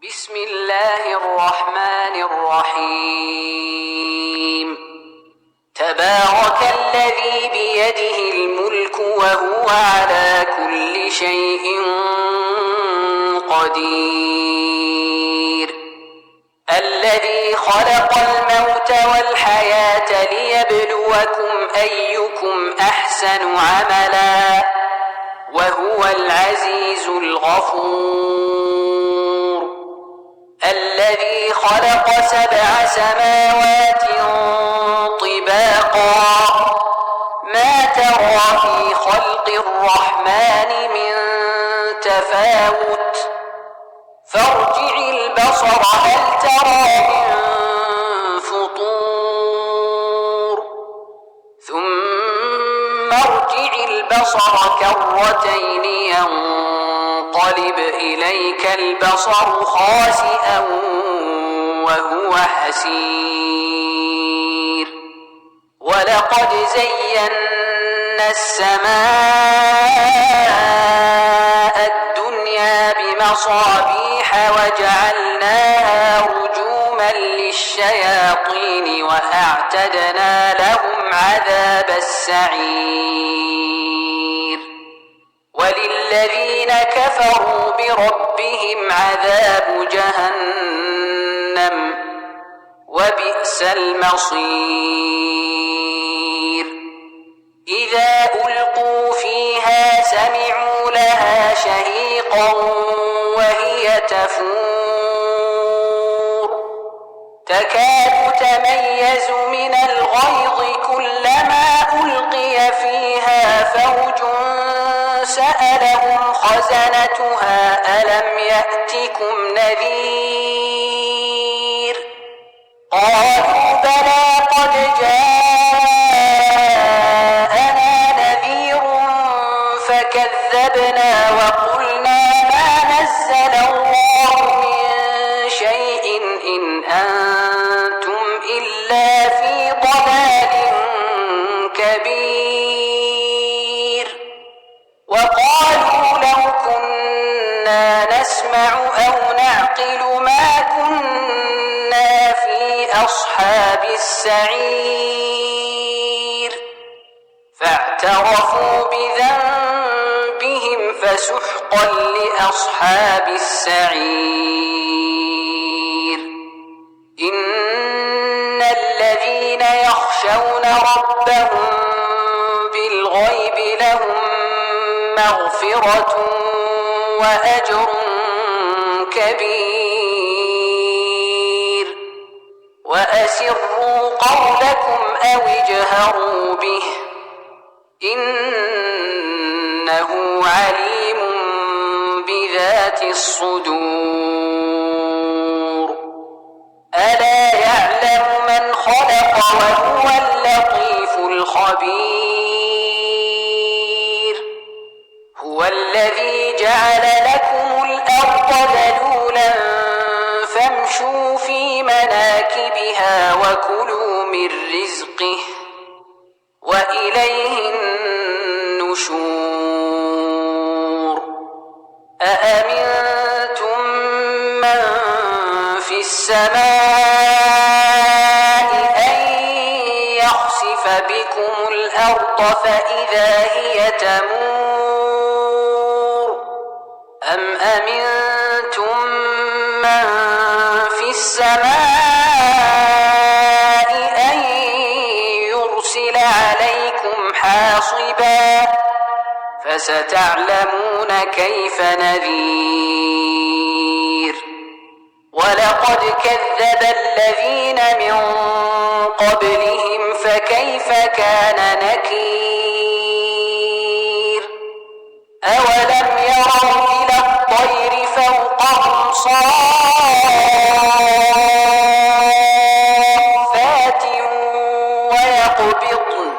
بسم الله الرحمن الرحيم تبارك الذي بيده الملك وهو على كل شيء قدير الذي خلق الموت والحياة ليبلوكم أيكم أحسن عملا وهو العزيز الغفور الذي خلق 7 سماوات طباقا ما ترى في خلق الرحمن من تفاوت فارجع البصر هل ترى من فطور ثم ارجع البصر كرتين ينقلب إليك البصر خاسئا وهو حسير ولقد زينا السماء الدنيا بمصابيح وجعلناها رجوما للشياطين وأعتدنا لهم عذاب السعير وللذين كفروا بربهم عذاب جهنم وبئس المصير إذا ألقوا فيها سمعوا لها شهيقا وهي تفور تكاد تميز من الغيظ كلما ألقي فيها فوج سألهم خزنتها ألم يأتكم نذير قالوا بلى قد جاءنا نذير فكذبنا وقلنا ما نزل الله من شيء إن أنتم إلا في ضلال كبير وقالوا لو كنا نسمع أو نعقل ما كنا في أصحاب السعير فاعترفوا بذنبهم فسحقا لأصحاب السعير إن الذين يخشون ربهم بالغيب لهم مغفرة وأجر كبير وأسروا قولكم أو اجهروا به إنه عليم بذات الصدور ألا يعلم من خلق وهو اللطيف الخبير هو الذي جعل لكم الأرض ذلولا فامشوا في مناكبها وكلوا من رزقه وإليه النشور أأمنتم من في السماء أن يخسف بكم الأرض فإذا هي تمور أم أمنتم من في السماء أن يرسل عليكم حاصبا فستعلمون كيف نذير ولقد كذب الذين من قبلهم فكيف كان نكير أولم يروا إلى الطير فوقهم صافات ويقبضن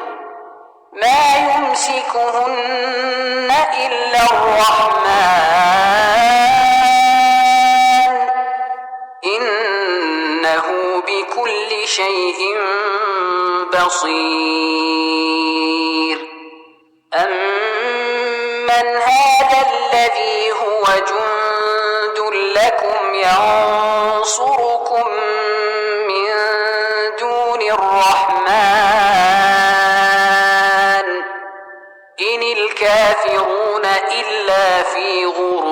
ما يمسكهن إلا الرحمن إنه بكل شيء بصير أمن هذا الذي هو جند لكم ينصركم من دون الرحمن إن الكافرون إلا في غرور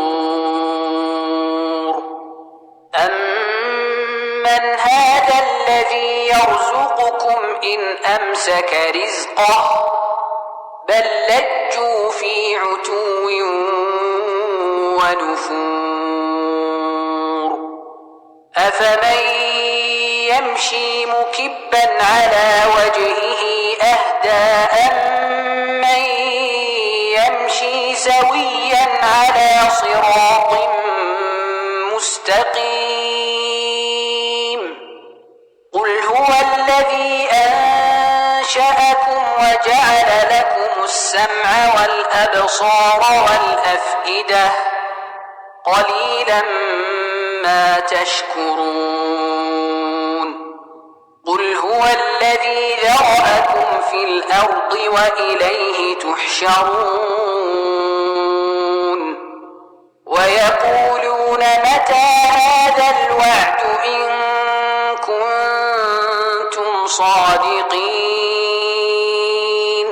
أمن هذا الذي يرزقكم إن أمسك رزقه بل لجوا في عتو ونفور أفمن يمشي مكبا على وجهه أهدى أمن يمشي سويا على صراط مستقيم قل هو الذي أنشأكم وجعل لكم السمع والأبصار والأفئدة قليلا ما تشكرون قل هو الذي ذرأكم في الأرض وإليه تحشرون ويقولون متى هذا الوعد إن كنتم صادقين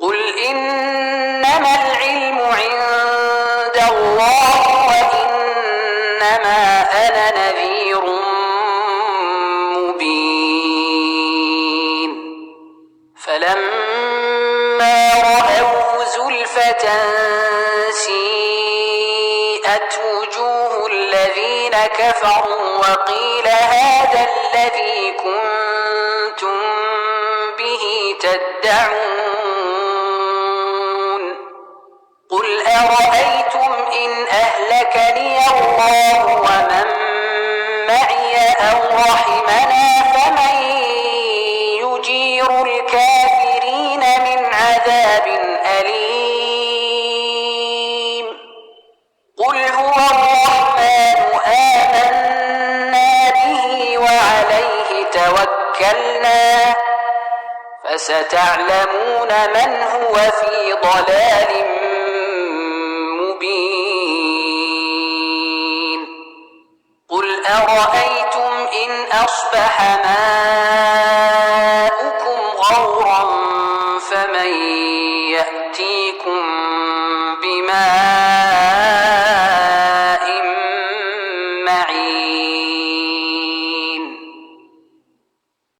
قل إنما العلم عند الله وإنما أنا نذير مبين فلما رأوه زلفة سيئت وجوه الذين كفروا وقيل هذا الذي كنتم به تدعون قل أرأيتم إن أهلكني الله ومن معي أو رحمنا فمن يجير الكافرين من عذاب أليم قل هو الرحمن آمنا به وعليه توكلنا فستعلمون من هو في ضلال مبين قل أرأيتم إن أصبح ماؤكم غورا فمن يأتيكم بماء